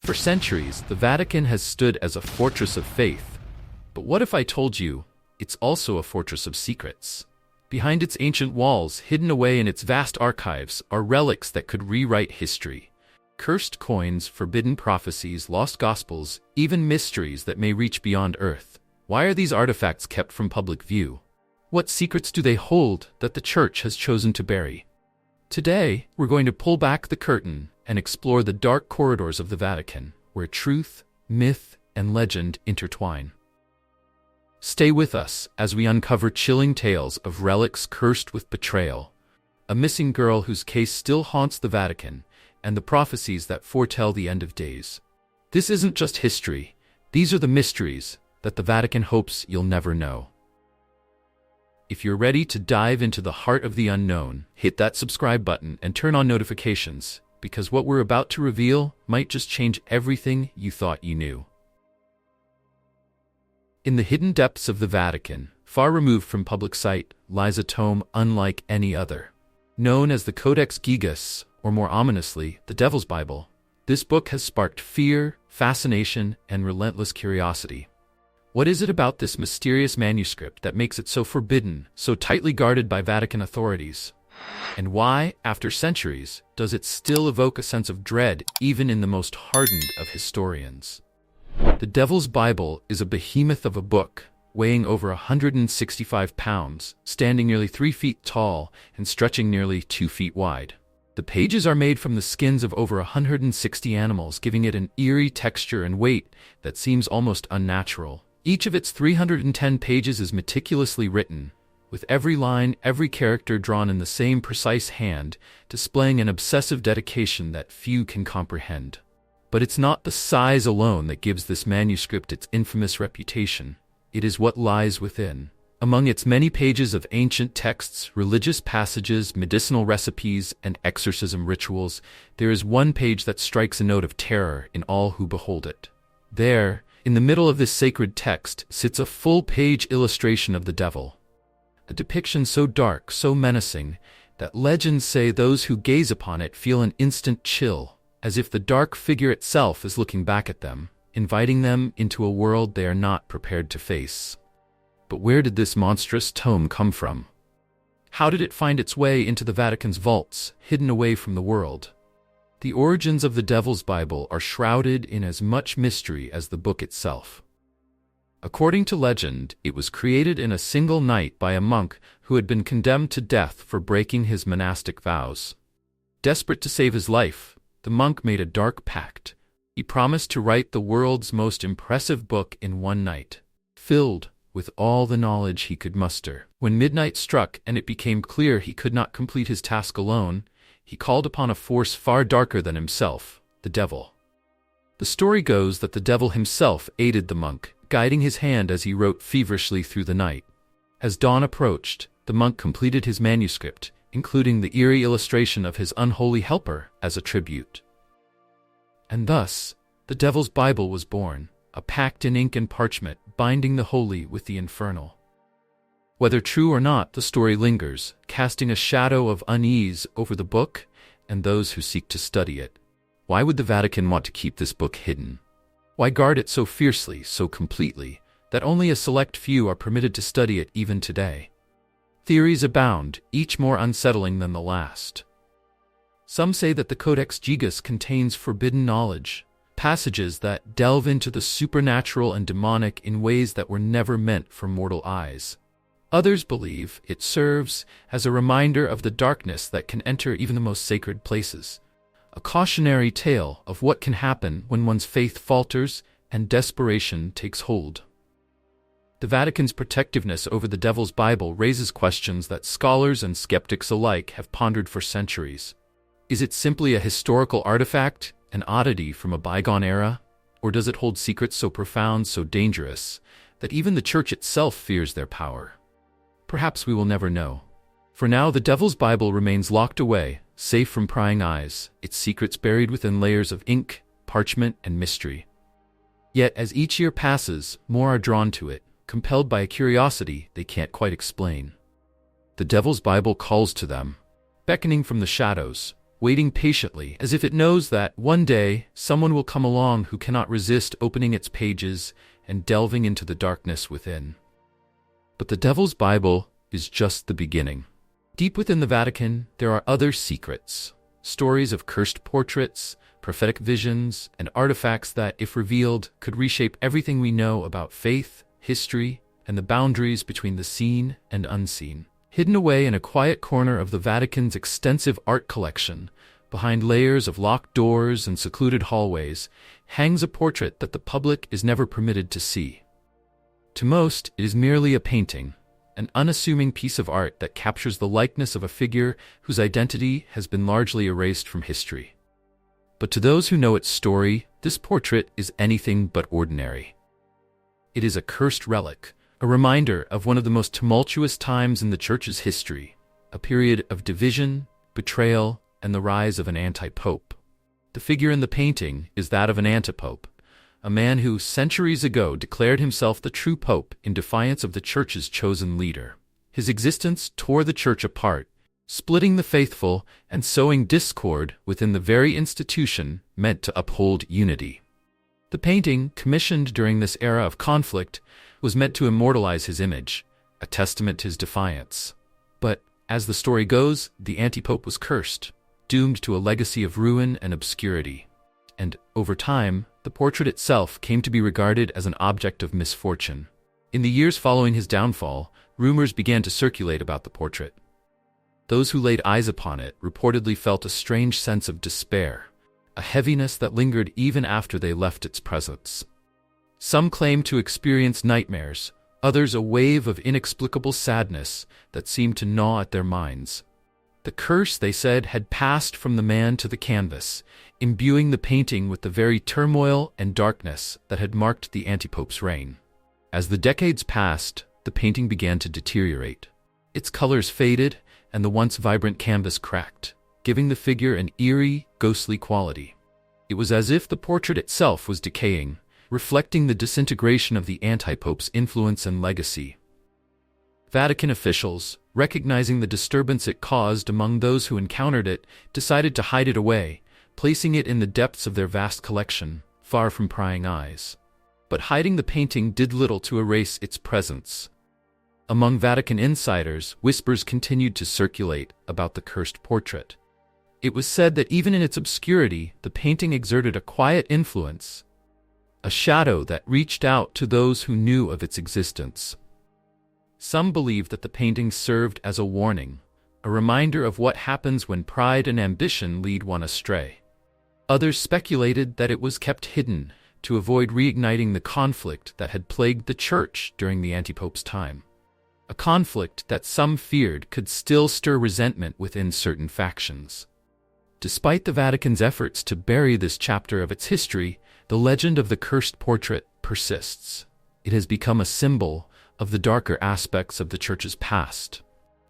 For centuries, the Vatican has stood as a fortress of faith. But what if I told you it's also a fortress of secrets? Behind its ancient walls, hidden away in its vast archives, are relics that could rewrite history. Cursed coins, forbidden prophecies, lost gospels, even mysteries that may reach beyond Earth. Why are these artifacts kept from public view? What secrets do they hold that the Church has chosen to bury? Today, we're going to pull back the curtain and explore the dark corridors of the Vatican, where truth, myth, and legend intertwine. Stay with us as we uncover chilling tales of relics cursed with betrayal, a missing girl whose case still haunts the Vatican, and the prophecies that foretell the end of days. This isn't just history. These are the mysteries that the Vatican hopes you'll never know. If you're ready to dive into the heart of the unknown, hit that subscribe button and turn on notifications, because what we're about to reveal might just change everything you thought you knew. In the hidden depths of the Vatican, far removed from public sight, lies a tome unlike any other. Known as the Codex Gigas, or more ominously, the Devil's Bible, this book has sparked fear, fascination, and relentless curiosity. What is it about this mysterious manuscript that makes it so forbidden, so tightly guarded by Vatican authorities? And why, after centuries, does it still evoke a sense of dread even in the most hardened of historians? The Devil's Bible is a behemoth of a book, weighing over 165 pounds, standing nearly 3 feet tall, and stretching nearly 2 feet wide. The pages are made from the skins of over 160 animals, giving it an eerie texture and weight that seems almost unnatural. Each of its 310 pages is meticulously written, with every line, every character drawn in the same precise hand, displaying an obsessive dedication that few can comprehend. But it's not the size alone that gives this manuscript its infamous reputation. It is what lies within. Among its many pages of ancient texts, religious passages, medicinal recipes, and exorcism rituals, there is one page that strikes a note of terror in all who behold it. There, in the middle of this sacred text, sits a full-page illustration of the devil. A depiction so dark, so menacing, that legends say those who gaze upon it feel an instant chill, as if the dark figure itself is looking back at them, inviting them into a world they are not prepared to face. But where did this monstrous tome come from? How did it find its way into the Vatican's vaults, hidden away from the world? The origins of the Devil's Bible are shrouded in as much mystery as the book itself. According to legend, it was created in a single night by a monk who had been condemned to death for breaking his monastic vows. Desperate to save his life, the monk made a dark pact. He promised to write the world's most impressive book in one night, filled with all the knowledge he could muster. When midnight struck and it became clear he could not complete his task alone, he called upon a force far darker than himself, the devil. The story goes that the devil himself aided the monk, guiding his hand as he wrote feverishly through the night. As dawn approached, the monk completed his manuscript, including the eerie illustration of his unholy helper as a tribute. And thus, the Devil's Bible was born, a pact in ink and parchment binding the holy with the infernal. Whether true or not, the story lingers, casting a shadow of unease over the book and those who seek to study it. Why would the Vatican want to keep this book hidden? Why guard it so fiercely, so completely, that only a select few are permitted to study it even today? Theories abound, each more unsettling than the last. Some say that the Codex Gigas contains forbidden knowledge, passages that delve into the supernatural and demonic in ways that were never meant for mortal eyes. Others believe it serves as a reminder of the darkness that can enter even the most sacred places, a cautionary tale of what can happen when one's faith falters and desperation takes hold. The Vatican's protectiveness over the Devil's Bible raises questions that scholars and skeptics alike have pondered for centuries. Is it simply a historical artifact, an oddity from a bygone era? Or does it hold secrets so profound, so dangerous, that even the Church itself fears their power? Perhaps we will never know. For now, the Devil's Bible remains locked away, safe from prying eyes, its secrets buried within layers of ink, parchment, and mystery. Yet, as each year passes, more are drawn to it, compelled by a curiosity they can't quite explain. The Devil's Bible calls to them, beckoning from the shadows, waiting patiently as if it knows that one day someone will come along who cannot resist opening its pages and delving into the darkness within. But the Devil's Bible is just the beginning. Deep within the Vatican, there are other secrets, stories of cursed portraits, prophetic visions, and artifacts that, if revealed, could reshape everything we know about faith, history, and the boundaries between the seen and unseen. Hidden away in a quiet corner of the Vatican's extensive art collection, behind layers of locked doors and secluded hallways, hangs a portrait that the public is never permitted to see. To most, it is merely a painting, an unassuming piece of art that captures the likeness of a figure whose identity has been largely erased from history. But to those who know its story, this portrait is anything but ordinary. It is a cursed relic, a reminder of one of the most tumultuous times in the Church's history, a period of division, betrayal, and the rise of an anti-pope. The figure in the painting is that of an antipope, a man who centuries ago declared himself the true pope in defiance of the Church's chosen leader. His existence tore the Church apart, splitting the faithful and sowing discord within the very institution meant to uphold unity. The painting, commissioned during this era of conflict, was meant to immortalize his image, a testament to his defiance. But, as the story goes, the anti-pope was cursed, doomed to a legacy of ruin and obscurity. And, over time, the portrait itself came to be regarded as an object of misfortune. In the years following his downfall, rumors began to circulate about the portrait. Those who laid eyes upon it reportedly felt a strange sense of despair, a heaviness that lingered even after they left its presence. Some claimed to experience nightmares, others a wave of inexplicable sadness that seemed to gnaw at their minds. The curse, they said, had passed from the man to the canvas, imbuing the painting with the very turmoil and darkness that had marked the antipope's reign. As the decades passed, the painting began to deteriorate. Its colors faded, and the once vibrant canvas cracked, giving the figure an eerie, ghostly quality. It was as if the portrait itself was decaying, reflecting the disintegration of the anti-pope's influence and legacy. Vatican officials, recognizing the disturbance it caused among those who encountered it, decided to hide it away, placing it in the depths of their vast collection, far from prying eyes. But hiding the painting did little to erase its presence. Among Vatican insiders, whispers continued to circulate about the cursed portrait. It was said that even in its obscurity, the painting exerted a quiet influence, a shadow that reached out to those who knew of its existence. Some believed that the painting served as a warning, a reminder of what happens when pride and ambition lead one astray. Others speculated that it was kept hidden to avoid reigniting the conflict that had plagued the Church during the anti-pope's time. A conflict that some feared could still stir resentment within certain factions. Despite the Vatican's efforts to bury this chapter of its history, the legend of the cursed portrait persists. It has become a symbol of the darker aspects of the Church's past,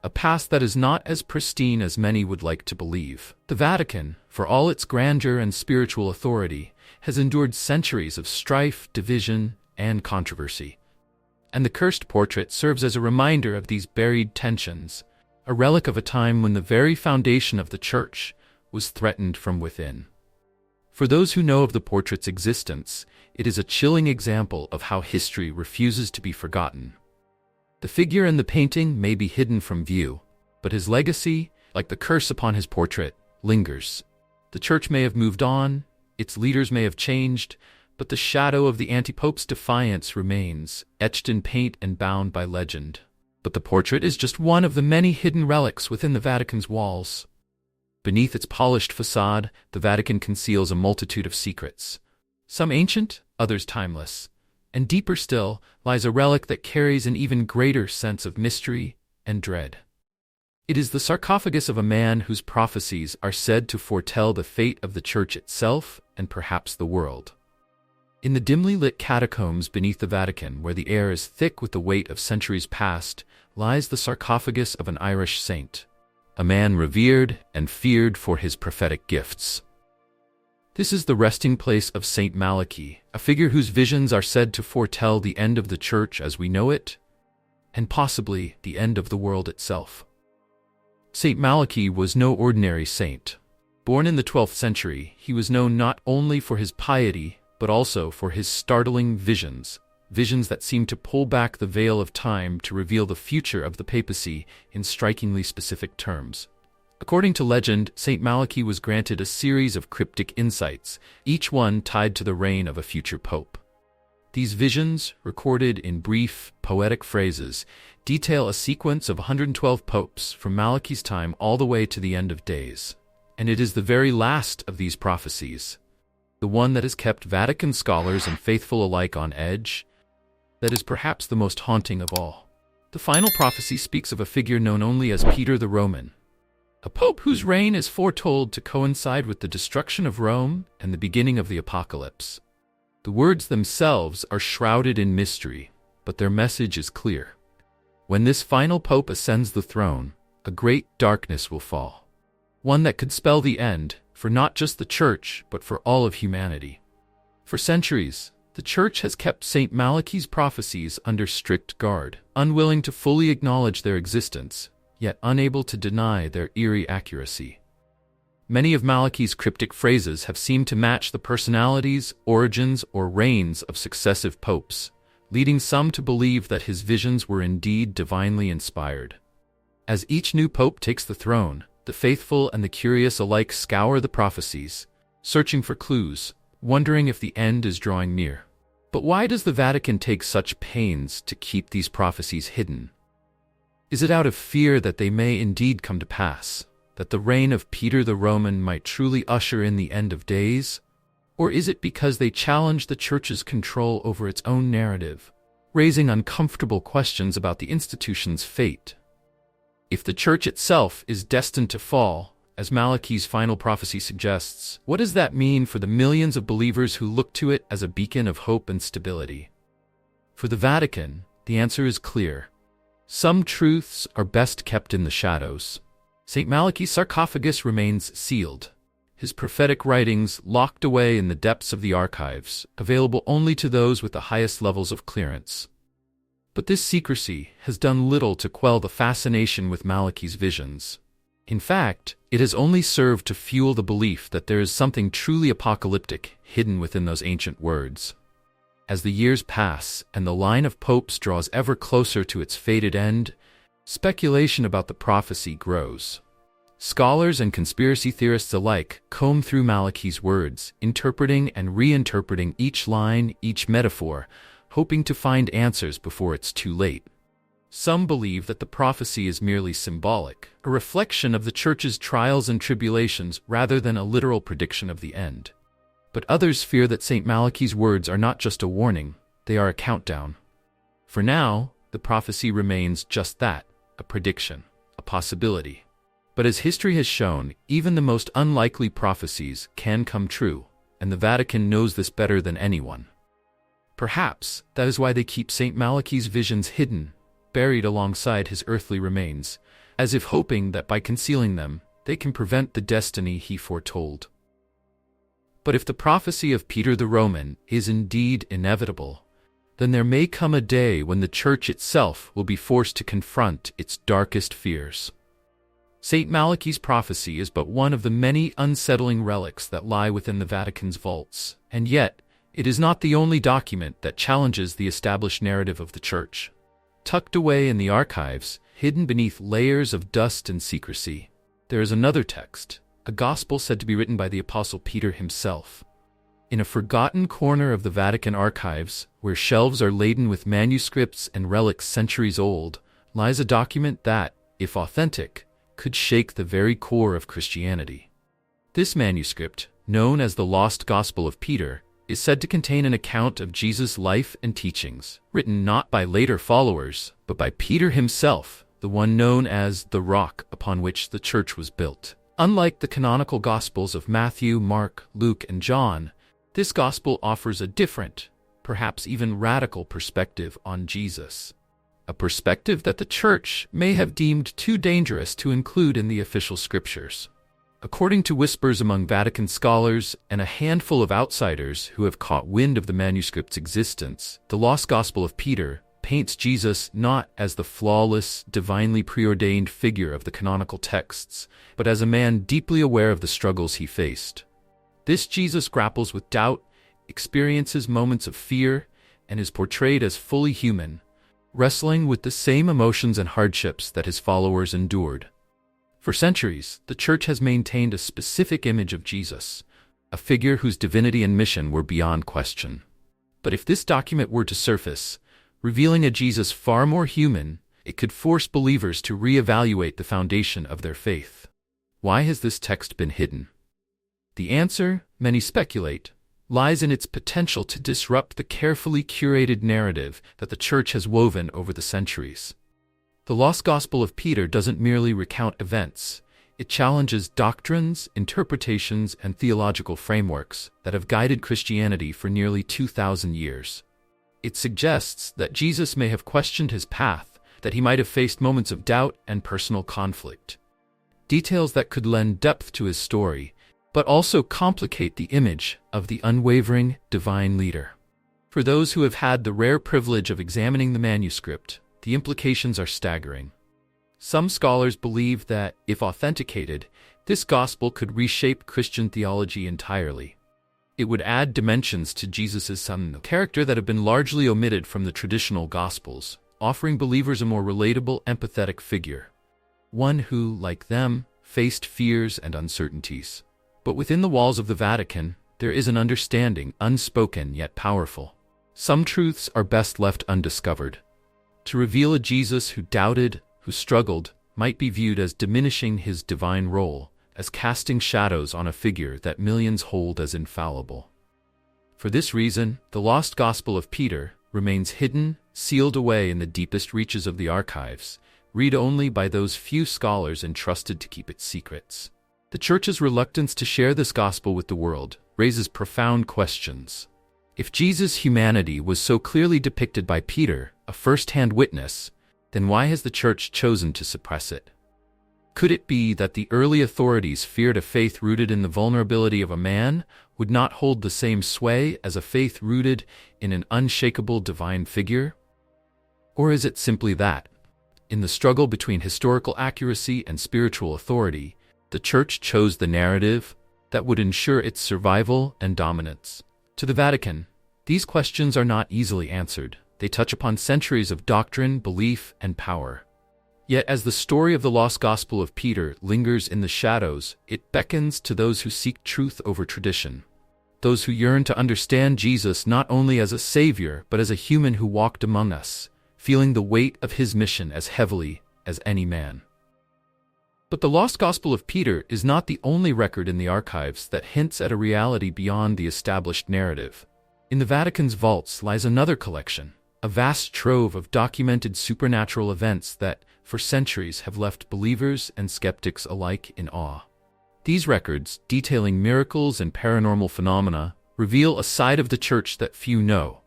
a past that is not as pristine as many would like to believe. The Vatican, for all its grandeur and spiritual authority, has endured centuries of strife, division, and controversy. And the cursed portrait serves as a reminder of these buried tensions, a relic of a time when the very foundation of the Church was threatened from within. For those who know of the portrait's existence, it is a chilling example of how history refuses to be forgotten. The figure in the painting may be hidden from view, but his legacy, like the curse upon his portrait, lingers. The Church may have moved on, its leaders may have changed, but the shadow of the anti-pope's defiance remains, etched in paint and bound by legend. But the portrait is just one of the many hidden relics within the Vatican's walls. Beneath its polished façade, the Vatican conceals a multitude of secrets, some ancient, others timeless. And deeper still lies a relic that carries an even greater sense of mystery and dread. It is the sarcophagus of a man whose prophecies are said to foretell the fate of the Church itself and perhaps the world. In the dimly lit catacombs beneath the Vatican, where the air is thick with the weight of centuries past, lies the sarcophagus of an Irish saint, a man revered and feared for his prophetic gifts. This is the resting place of Saint Malachy, a figure whose visions are said to foretell the end of the Church as we know it, and possibly the end of the world itself. Saint Malachy was no ordinary saint. Born in the 12th century, he was known not only for his piety, but also for his startling visions that seemed to pull back the veil of time to reveal the future of the papacy in strikingly specific terms. According to legend, Saint Malachy was granted a series of cryptic insights, each one tied to the reign of a future pope. These visions, recorded in brief, poetic phrases, detail a sequence of 112 popes from Malachy's time all the way to the end of days. And it is the very last of these prophecies, the one that has kept Vatican scholars and faithful alike on edge, that is perhaps the most haunting of all. The final prophecy speaks of a figure known only as Peter the Roman, a pope whose reign is foretold to coincide with the destruction of Rome and the beginning of the apocalypse. The words themselves are shrouded in mystery, but their message is clear. When this final pope ascends the throne, a great darkness will fall. One that could spell the end, for not just the Church, but for all of humanity. For centuries, the Church has kept St. Malachy's prophecies under strict guard, unwilling to fully acknowledge their existence, yet unable to deny their eerie accuracy. Many of Malachy's cryptic phrases have seemed to match the personalities, origins, or reigns of successive popes, leading some to believe that his visions were indeed divinely inspired. As each new pope takes the throne, the faithful and the curious alike scour the prophecies, searching for clues, wondering if the end is drawing near. But why does the Vatican take such pains to keep these prophecies hidden? Is it out of fear that they may indeed come to pass, that the reign of Peter the Roman might truly usher in the end of days? Or is it because they challenge the Church's control over its own narrative, raising uncomfortable questions about the institution's fate? If the Church itself is destined to fall, as Malachy's final prophecy suggests, what does that mean for the millions of believers who look to it as a beacon of hope and stability? For the Vatican, the answer is clear. Some truths are best kept in the shadows. St. Malachy's sarcophagus remains sealed, his prophetic writings locked away in the depths of the archives, available only to those with the highest levels of clearance. But this secrecy has done little to quell the fascination with Malachy's visions. In fact, it has only served to fuel the belief that there is something truly apocalyptic hidden within those ancient words. As the years pass and the line of popes draws ever closer to its fated end, speculation about the prophecy grows. Scholars and conspiracy theorists alike comb through Malachy's words, interpreting and reinterpreting each line, each metaphor, hoping to find answers before it's too late. Some believe that the prophecy is merely symbolic, a reflection of the Church's trials and tribulations rather than a literal prediction of the end. But others fear that St. Malachy's words are not just a warning, they are a countdown. For now, the prophecy remains just that, a prediction, a possibility. But as history has shown, even the most unlikely prophecies can come true, and the Vatican knows this better than anyone. Perhaps that is why they keep St. Malachy's visions hidden, buried alongside his earthly remains, as if hoping that by concealing them, they can prevent the destiny he foretold. But if the prophecy of Peter the Roman is indeed inevitable, then there may come a day when the Church itself will be forced to confront its darkest fears. St. Malachy's prophecy is but one of the many unsettling relics that lie within the Vatican's vaults, and yet, it is not the only document that challenges the established narrative of the Church. Tucked away in the archives, hidden beneath layers of dust and secrecy, there is another text, a gospel said to be written by the Apostle Peter himself. In a forgotten corner of the Vatican archives, where shelves are laden with manuscripts and relics centuries old, lies a document that, if authentic, could shake the very core of Christianity. This manuscript, known as the Lost Gospel of Peter, is said to contain an account of Jesus' life and teachings, written not by later followers, but by Peter himself, the one known as the rock upon which the Church was built. Unlike the canonical Gospels of Matthew, Mark, Luke, and John, this Gospel offers a different, perhaps even radical perspective on Jesus. A perspective that the Church may have deemed too dangerous to include in the official scriptures. According to whispers among Vatican scholars and a handful of outsiders who have caught wind of the manuscript's existence, the Lost Gospel of Peter paints Jesus not as the flawless, divinely preordained figure of the canonical texts, but as a man deeply aware of the struggles he faced. This Jesus grapples with doubt, experiences moments of fear, and is portrayed as fully human, wrestling with the same emotions and hardships that his followers endured. For centuries, the Church has maintained a specific image of Jesus, a figure whose divinity and mission were beyond question. But if this document were to surface, revealing a Jesus far more human, it could force believers to reevaluate the foundation of their faith. Why has this text been hidden? The answer, many speculate, lies in its potential to disrupt the carefully curated narrative that the Church has woven over the centuries. The Lost Gospel of Peter doesn't merely recount events, it challenges doctrines, interpretations, and theological frameworks that have guided Christianity for nearly 2,000 years. It suggests that Jesus may have questioned his path, that he might have faced moments of doubt and personal conflict. Details that could lend depth to his story, but also complicate the image of the unwavering divine leader. For those who have had the rare privilege of examining the manuscript, the implications are staggering. Some scholars believe that, if authenticated, this gospel could reshape Christian theology entirely. It would add dimensions to Jesus' son, character that have been largely omitted from the traditional gospels, offering believers a more relatable, empathetic figure. One who, like them, faced fears and uncertainties. But within the walls of the Vatican, there is an understanding, unspoken yet powerful. Some truths are best left undiscovered. To reveal a Jesus who doubted, who struggled, might be viewed as diminishing his divine role, as casting shadows on a figure that millions hold as infallible. For this reason, the Lost Gospel of Peter remains hidden, sealed away in the deepest reaches of the archives, read only by those few scholars entrusted to keep its secrets. The Church's reluctance to share this gospel with the world raises profound questions. If Jesus' humanity was so clearly depicted by Peter, a first-hand witness, then why has the Church chosen to suppress it? Could it be that the early authorities feared a faith rooted in the vulnerability of a man would not hold the same sway as a faith rooted in an unshakable divine figure? Or is it simply that, in the struggle between historical accuracy and spiritual authority, the Church chose the narrative that would ensure its survival and dominance? To the Vatican, these questions are not easily answered. They touch upon centuries of doctrine, belief, and power. Yet as the story of the Lost Gospel of Peter lingers in the shadows, it beckons to those who seek truth over tradition. Those who yearn to understand Jesus not only as a savior, but as a human who walked among us, feeling the weight of his mission as heavily as any man. But the Lost Gospel of Peter is not the only record in the archives that hints at a reality beyond the established narrative. In the Vatican's vaults lies another collection, a vast trove of documented supernatural events that, for centuries, have left believers and skeptics alike in awe. These records, detailing miracles and paranormal phenomena, reveal a side of the Church that few know,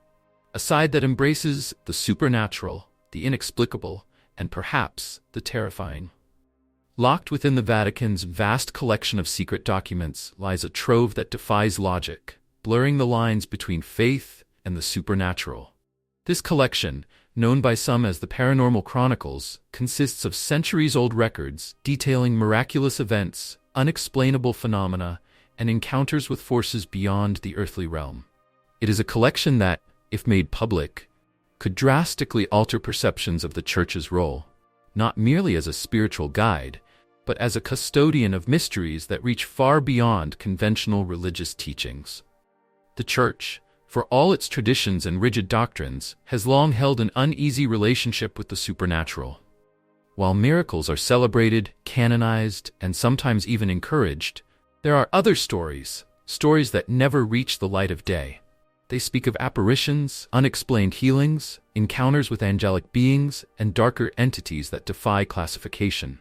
a side that embraces the supernatural, the inexplicable, and perhaps the terrifying. Locked within the Vatican's vast collection of secret documents lies a trove that defies logic, blurring the lines between faith and the supernatural. This collection, known by some as the Paranormal Chronicles, consists of centuries-old records detailing miraculous events, unexplainable phenomena, and encounters with forces beyond the earthly realm. It is a collection that, if made public, could drastically alter perceptions of the Church's role, not merely as a spiritual guide, but as a custodian of mysteries that reach far beyond conventional religious teachings. The Church, for all its traditions and rigid doctrines, has long held an uneasy relationship with the supernatural. While miracles are celebrated, canonized, and sometimes even encouraged, there are other stories that never reach the light of day. They speak of apparitions, unexplained healings, encounters with angelic beings, and darker entities that defy classification.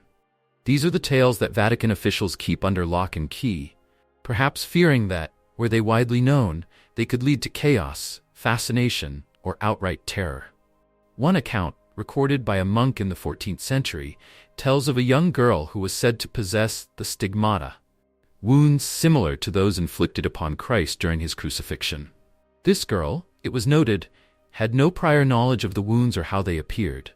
These are the tales that Vatican officials keep under lock and key, perhaps fearing that, were they widely known, they could lead to chaos, fascination, or outright terror. One account, recorded by a monk in the 14th century, tells of a young girl who was said to possess the stigmata, wounds similar to those inflicted upon Christ during his crucifixion. This girl, it was noted, had no prior knowledge of the wounds or how they appeared.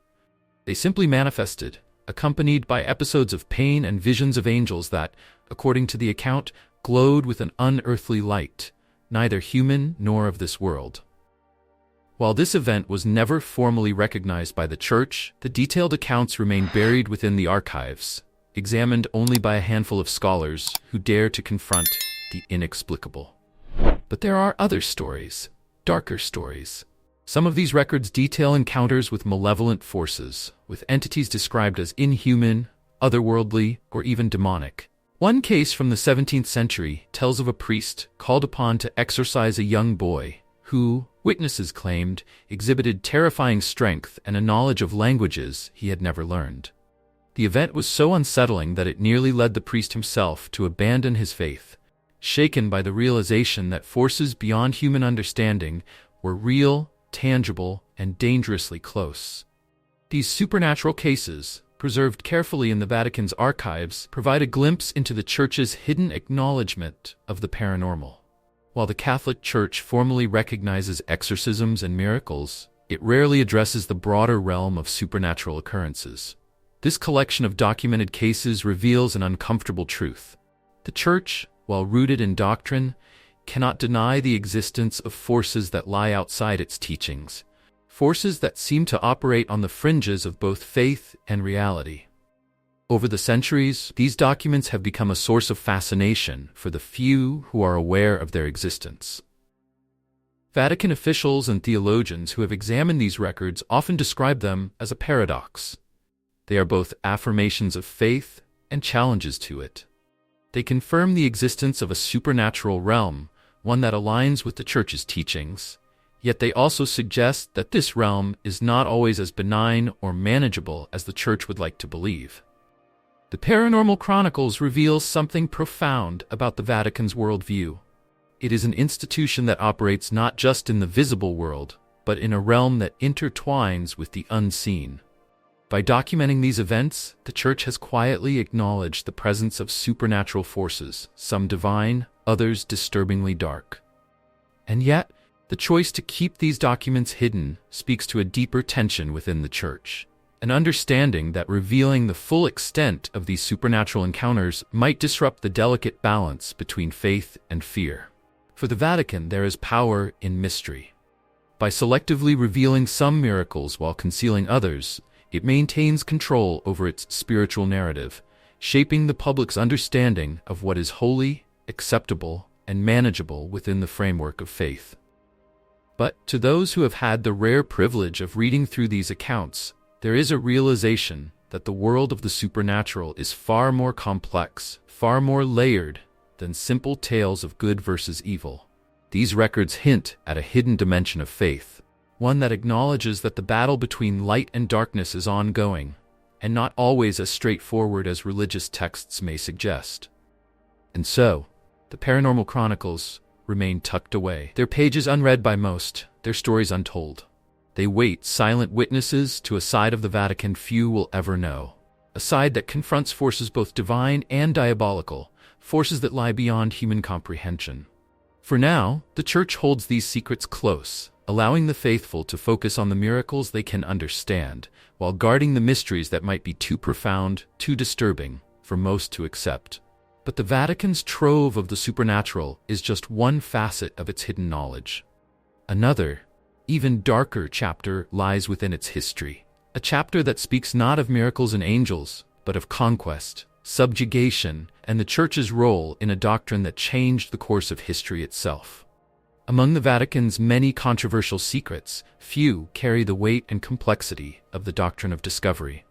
They simply manifested, accompanied by episodes of pain and visions of angels that, according to the account, glowed with an unearthly light, neither human nor of this world. While this event was never formally recognized by the Church, the detailed accounts remain buried within the archives, examined only by a handful of scholars who dare to confront the inexplicable. But there are other stories, darker stories. Some of these records detail encounters with malevolent forces, with entities described as inhuman, otherworldly, or even demonic. One case from the 17th century tells of a priest called upon to exorcise a young boy who, witnesses claimed, exhibited terrifying strength and a knowledge of languages he had never learned. The event was so unsettling that it nearly led the priest himself to abandon his faith, shaken by the realization that forces beyond human understanding were real, tangible, and dangerously close. These supernatural cases, preserved carefully in the Vatican's archives, provide a glimpse into the Church's hidden acknowledgement of the paranormal. While the Catholic Church formally recognizes exorcisms and miracles, it rarely addresses the broader realm of supernatural occurrences. This collection of documented cases reveals an uncomfortable truth. The Church, while rooted in doctrine, cannot deny the existence of forces that lie outside its teachings, forces that seem to operate on the fringes of both faith and reality. Over the centuries, these documents have become a source of fascination for the few who are aware of their existence. Vatican officials and theologians who have examined these records often describe them as a paradox. They are both affirmations of faith and challenges to it. They confirm the existence of a supernatural realm, one that aligns with the Church's teachings, yet they also suggest that this realm is not always as benign or manageable as the Church would like to believe. The Paranormal Chronicles reveals something profound about the Vatican's worldview. It is an institution that operates not just in the visible world, but in a realm that intertwines with the unseen. By documenting these events, the Church has quietly acknowledged the presence of supernatural forces, some divine, others disturbingly dark. And yet, the choice to keep these documents hidden speaks to a deeper tension within the Church, an understanding that revealing the full extent of these supernatural encounters might disrupt the delicate balance between faith and fear. For the Vatican, there is power in mystery. By selectively revealing some miracles while concealing others, it maintains control over its spiritual narrative, shaping the public's understanding of what is holy, acceptable, and manageable within the framework of faith. But to those who have had the rare privilege of reading through these accounts, there is a realization that the world of the supernatural is far more complex, far more layered than simple tales of good versus evil. These records hint at a hidden dimension of faith, one that acknowledges that the battle between light and darkness is ongoing, and not always as straightforward as religious texts may suggest. And so, the Paranormal Chronicles remain tucked away, their pages unread by most, their stories untold. They wait silent witnesses to a side of the Vatican few will ever know, a side that confronts forces both divine and diabolical, forces that lie beyond human comprehension. For now, the Church holds these secrets close, allowing the faithful to focus on the miracles they can understand, while guarding the mysteries that might be too profound, too disturbing, for most to accept. But the Vatican's trove of the supernatural is just one facet of its hidden knowledge. Another, even darker chapter lies within its history, a chapter that speaks not of miracles and angels, but of conquest, subjugation, and the Church's role in a doctrine that changed the course of history itself. Among the Vatican's many controversial secrets, few carry the weight and complexity of the doctrine of discovery.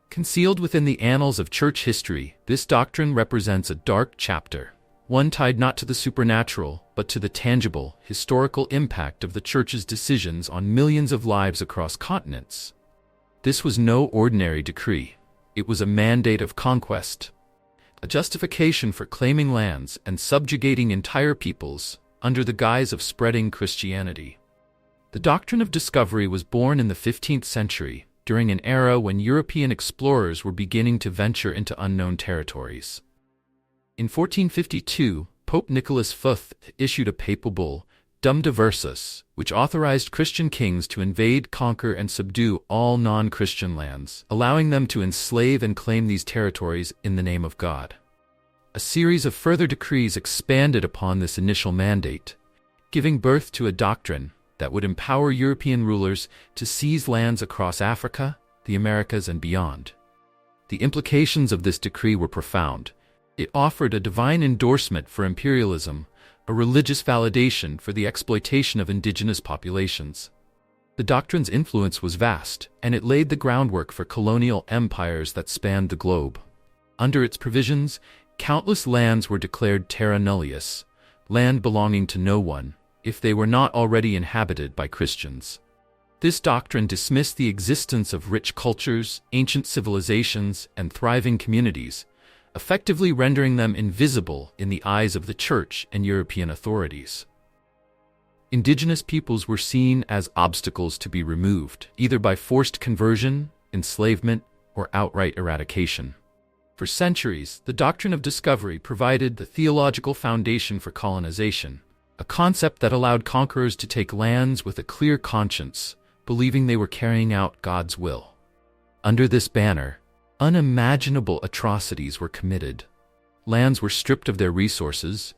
Concealed within the annals of Church history, this doctrine represents a dark chapter, one tied not to the supernatural, but to the tangible, historical impact of the Church's decisions on millions of lives across continents. This was no ordinary decree. It was a mandate of conquest, a justification for claiming lands and subjugating entire peoples under the guise of spreading Christianity. The doctrine of discovery was born in the 15th century, during an era when European explorers were beginning to venture into unknown territories. In 1452, Pope Nicholas V issued a papal bull Dum Diversas, which authorized Christian kings to invade, conquer, and subdue all non-Christian lands, allowing them to enslave and claim these territories in the name of God. A series of further decrees expanded upon this initial mandate, giving birth to a doctrine that would empower European rulers to seize lands across Africa, the Americas, and beyond. The implications of this decree were profound. It offered a divine endorsement for imperialism, a religious validation for the exploitation of indigenous populations. The doctrine's influence was vast, and it laid the groundwork for colonial empires that spanned the globe. Under its provisions, countless lands were declared terra nullius, land belonging to no one, if they were not already inhabited by Christians. This doctrine dismissed the existence of rich cultures, ancient civilizations, and thriving communities, effectively rendering them invisible in the eyes of the Church and European authorities. Indigenous peoples were seen as obstacles to be removed, either by forced conversion, enslavement, or outright eradication. For centuries, the doctrine of discovery provided the theological foundation for colonization, a concept that allowed conquerors to take lands with a clear conscience, believing they were carrying out God's will. Under this banner, unimaginable atrocities were committed. Lands were stripped of their resources,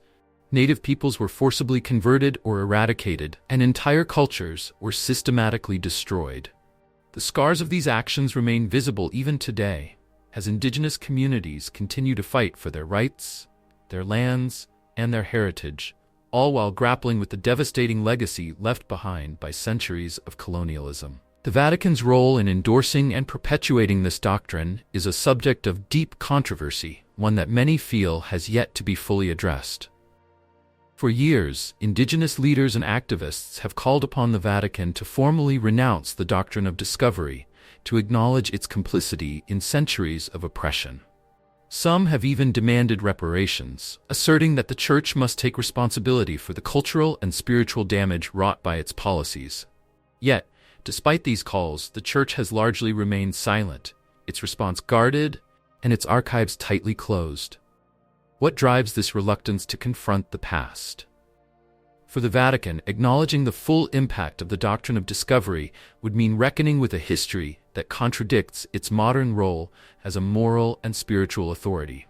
native peoples were forcibly converted or eradicated, and entire cultures were systematically destroyed. The scars of these actions remain visible even today, as indigenous communities continue to fight for their rights, their lands, and their heritage, all while grappling with the devastating legacy left behind by centuries of colonialism. The Vatican's role in endorsing and perpetuating this doctrine is a subject of deep controversy, one that many feel has yet to be fully addressed. For years, indigenous leaders and activists have called upon the Vatican to formally renounce the doctrine of discovery, to acknowledge its complicity in centuries of oppression. Some have even demanded reparations, asserting that the Church must take responsibility for the cultural and spiritual damage wrought by its policies. Yet, despite these calls, the Church has largely remained silent, its response guarded, and its archives tightly closed. What drives this reluctance to confront the past? For the Vatican, acknowledging the full impact of the doctrine of discovery would mean reckoning with a history that contradicts its modern role as a moral and spiritual authority.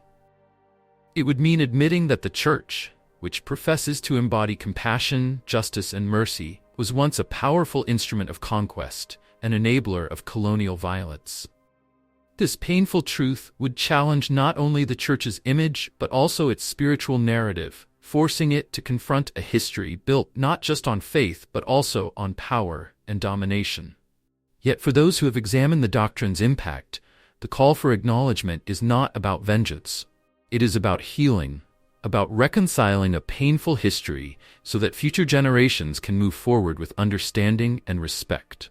It would mean admitting that the Church, which professes to embody compassion, justice, and mercy, was once a powerful instrument of conquest, an enabler of colonial violence. This painful truth would challenge not only the Church's image but also its spiritual narrative, forcing it to confront a history built not just on faith but also on power and domination. Yet for those who have examined the doctrine's impact, the call for acknowledgement is not about vengeance. It is about healing, about reconciling a painful history so that future generations can move forward with understanding and respect.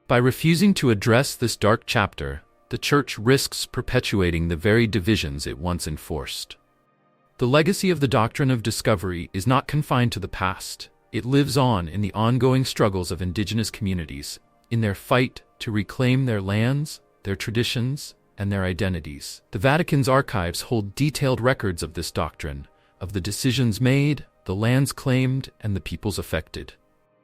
By refusing to address this dark chapter, the Church risks perpetuating the very divisions it once enforced. The legacy of the doctrine of discovery is not confined to the past. It lives on in the ongoing struggles of indigenous communities, in their fight to reclaim their lands, their traditions, and their identities. The Vatican's archives hold detailed records of this doctrine, of the decisions made, the lands claimed, and the peoples affected.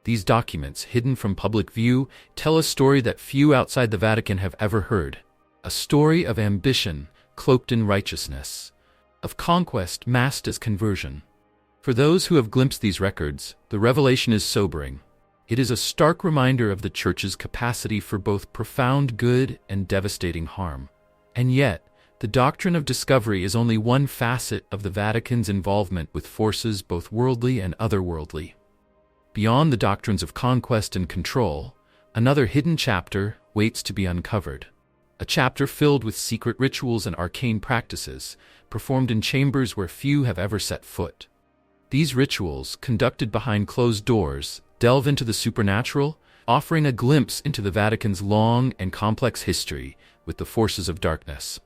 These documents, hidden from public view, tell a story that few outside the Vatican have ever heard. A story of ambition cloaked in righteousness, of conquest masked as conversion. For those who have glimpsed these records, the revelation is sobering. It is a stark reminder of the Church's capacity for both profound good and devastating harm. And yet, the doctrine of discovery is only one facet of the Vatican's involvement with forces both worldly and otherworldly. Beyond the doctrines of conquest and control, another hidden chapter waits to be uncovered. A chapter filled with secret rituals and arcane practices, performed in chambers where few have ever set foot. These rituals, conducted behind closed doors, delve into the supernatural, offering a glimpse into the Vatican's long and complex history with the forces of darkness.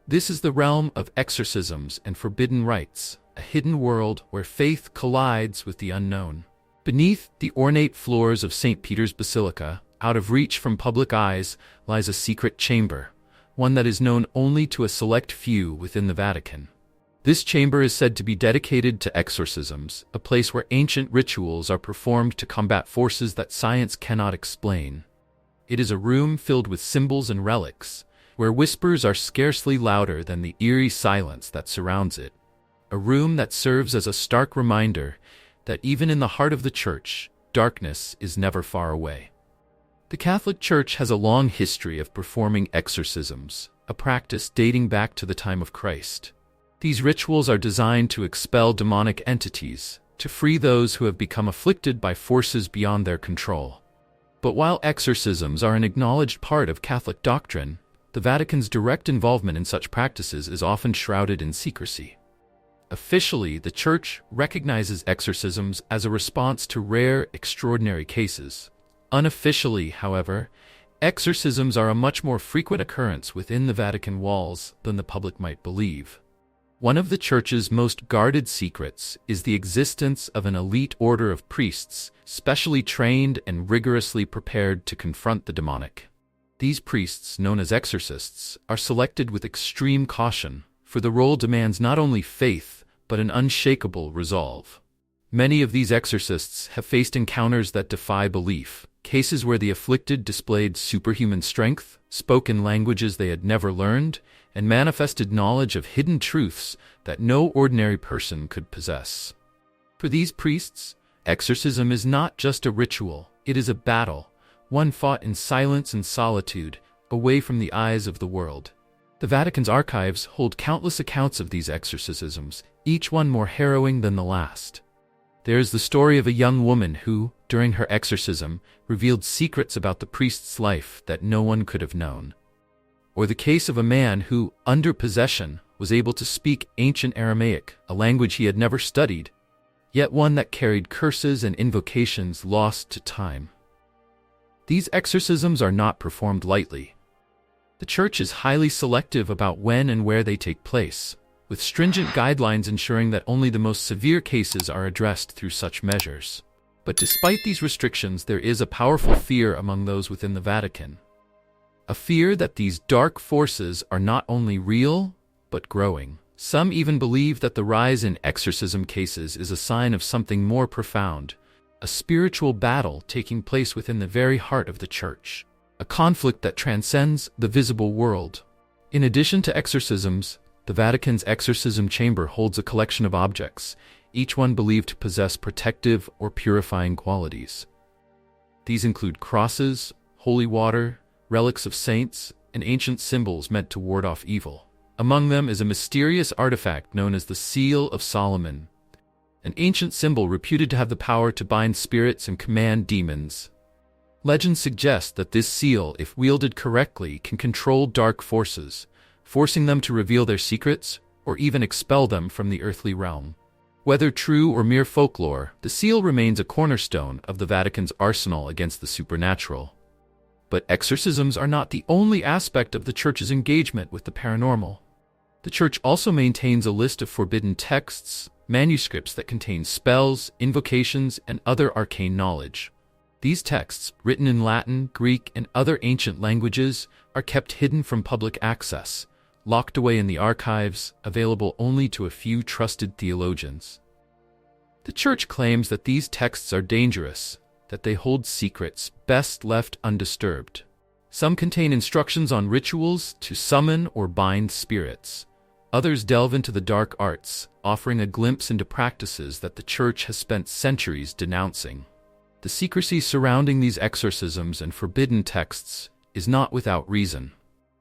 This is the realm of exorcisms and forbidden rites, a hidden world where faith collides with the unknown. Beneath the ornate floors of St. Peter's Basilica, out of reach from public eyes, lies a secret chamber, one that is known only to a select few within the Vatican. This chamber is said to be dedicated to exorcisms, a place where ancient rituals are performed to combat forces that science cannot explain. It is a room filled with symbols and relics, where whispers are scarcely louder than the eerie silence that surrounds it. A room that serves as a stark reminder that even in the heart of the Church, darkness is never far away. The Catholic Church has a long history of performing exorcisms, a practice dating back to the time of Christ. These rituals are designed to expel demonic entities, to free those who have become afflicted by forces beyond their control. But while exorcisms are an acknowledged part of Catholic doctrine, the Vatican's direct involvement in such practices is often shrouded in secrecy. Officially, the Church recognizes exorcisms as a response to rare, extraordinary cases. Unofficially, however, exorcisms are a much more frequent occurrence within the Vatican walls than the public might believe. One of the Church's most guarded secrets is the existence of an elite order of priests, specially trained and rigorously prepared to confront the demonic. These priests, known as exorcists, are selected with extreme caution, for the role demands not only faith, but an unshakable resolve. Many of these exorcists have faced encounters that defy belief, cases where the afflicted displayed superhuman strength, spoke in languages they had never learned, and manifested knowledge of hidden truths that no ordinary person could possess. For these priests, exorcism is not just a ritual, it is a battle, one fought in silence and solitude, away from the eyes of the world. The Vatican's archives hold countless accounts of these exorcisms, each one more harrowing than the last. There is the story of a young woman who, during her exorcism, revealed secrets about the priest's life that no one could have known. Or the case of a man who, under possession, was able to speak ancient Aramaic, a language he had never studied, yet one that carried curses and invocations lost to time. These exorcisms are not performed lightly. The Church is highly selective about when and where they take place, with stringent guidelines ensuring that only the most severe cases are addressed through such measures. But despite these restrictions, there is a powerful fear among those within the Vatican. A fear that these dark forces are not only real, but growing. Some even believe that the rise in exorcism cases is a sign of something more profound, a spiritual battle taking place within the very heart of the Church, a conflict that transcends the visible world. In addition to exorcisms, the Vatican's exorcism chamber holds a collection of objects, each one believed to possess protective or purifying qualities. These include crosses, holy water, relics of saints, and ancient symbols meant to ward off evil. Among them is a mysterious artifact known as the Seal of Solomon, an ancient symbol reputed to have the power to bind spirits and command demons. Legends suggest that this seal, if wielded correctly, can control dark forces, forcing them to reveal their secrets or even expel them from the earthly realm. Whether true or mere folklore, the seal remains a cornerstone of the Vatican's arsenal against the supernatural. But exorcisms are not the only aspect of the Church's engagement with the paranormal. The Church also maintains a list of forbidden texts, manuscripts that contain spells, invocations, and other arcane knowledge. These texts, written in Latin, Greek, and other ancient languages, are kept hidden from public access, locked away in the archives, available only to a few trusted theologians. The Church claims that these texts are dangerous, that they hold secrets best left undisturbed. Some contain instructions on rituals to summon or bind spirits. Others delve into the dark arts, offering a glimpse into practices that the Church has spent centuries denouncing. The secrecy surrounding these exorcisms and forbidden texts is not without reason.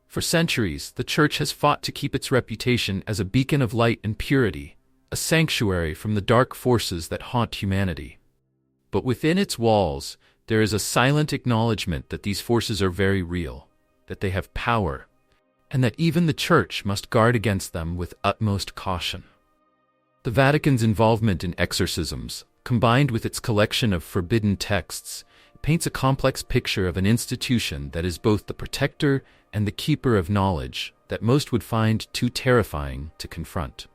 For centuries, the Church has fought to keep its reputation as a beacon of light and purity, a sanctuary from the dark forces that haunt humanity. But within its walls, there is a silent acknowledgement that these forces are very real, that they have power, and that even the Church must guard against them with utmost caution. The Vatican's involvement in exorcisms, combined with its collection of forbidden texts, paints a complex picture of an institution that is both the protector and the keeper of knowledge that most would find too terrifying to confront.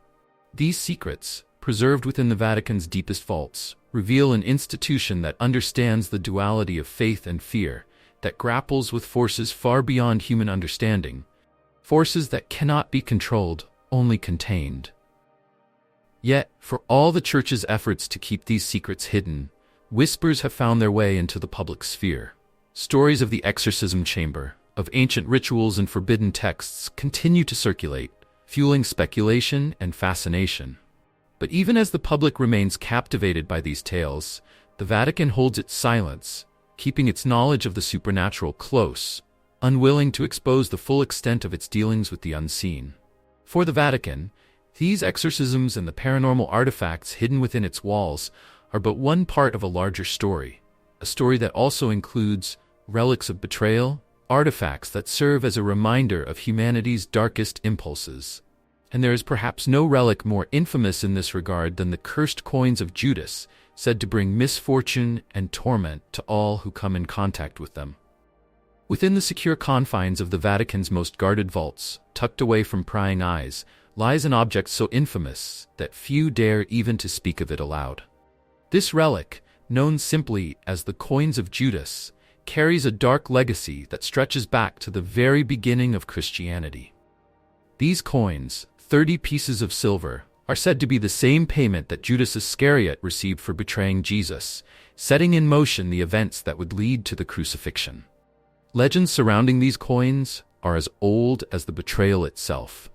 These secrets, preserved within the Vatican's deepest vaults, reveal an institution that understands the duality of faith and fear, that grapples with forces far beyond human understanding, forces that cannot be controlled, only contained. Yet, for all the Church's efforts to keep these secrets hidden, whispers have found their way into the public sphere. Stories of the exorcism chamber, of ancient rituals and forbidden texts continue to circulate, fueling speculation and fascination. But even as the public remains captivated by these tales, the Vatican holds its silence, keeping its knowledge of the supernatural close, unwilling to expose the full extent of its dealings with the unseen. For the Vatican, these exorcisms and the paranormal artifacts hidden within its walls are but one part of a larger story, a story that also includes relics of betrayal, artifacts that serve as a reminder of humanity's darkest impulses. And there is perhaps no relic more infamous in this regard than the cursed coins of Judas, said to bring misfortune and torment to all who come in contact with them. Within the secure confines of the Vatican's most guarded vaults, tucked away from prying eyes, lies an object so infamous that few dare even to speak of it aloud. This relic, known simply as the coins of Judas, carries a dark legacy that stretches back to the very beginning of Christianity. These coins, 30 pieces of silver, are said to be the same payment that Judas Iscariot received for betraying Jesus, setting in motion the events that would lead to the crucifixion. Legends surrounding these coins are as old as the betrayal itself.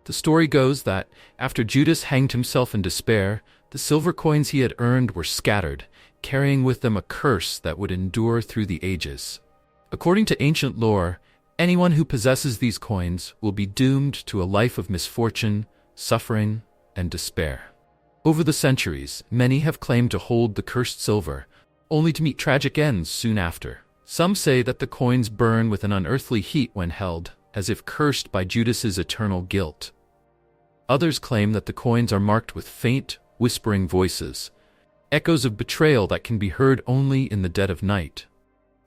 The story goes that, after Judas hanged himself in despair, the silver coins he had earned were scattered, carrying with them a curse that would endure through the ages. According to ancient lore, anyone who possesses these coins will be doomed to a life of misfortune, suffering, and despair. Over the centuries, many have claimed to hold the cursed silver, only to meet tragic ends soon after. Some say that the coins burn with an unearthly heat when held, as if cursed by Judas's eternal guilt. Others claim that the coins are marked with faint, whispering voices, echoes of betrayal that can be heard only in the dead of night.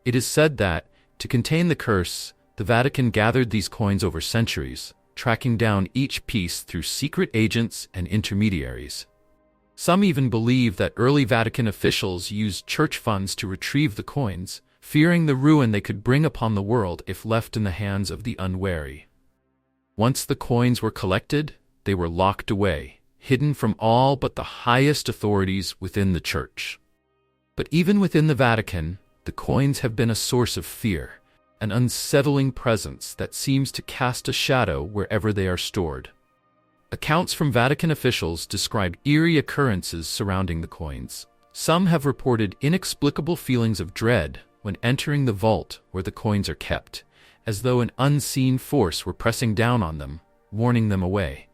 It is said that, to contain the curse, the Vatican gathered these coins over centuries, tracking down each piece through secret agents and intermediaries. Some even believe that early Vatican officials used church funds to retrieve the coins, fearing the ruin they could bring upon the world if left in the hands of the unwary. Once the coins were collected, they were locked away, hidden from all but the highest authorities within the Church. But even within the Vatican, the coins have been a source of fear, an unsettling presence that seems to cast a shadow wherever they are stored. Accounts from Vatican officials describe eerie occurrences surrounding the coins. Some have reported inexplicable feelings of dread when entering the vault where the coins are kept, as though an unseen force were pressing down on them, warning them away.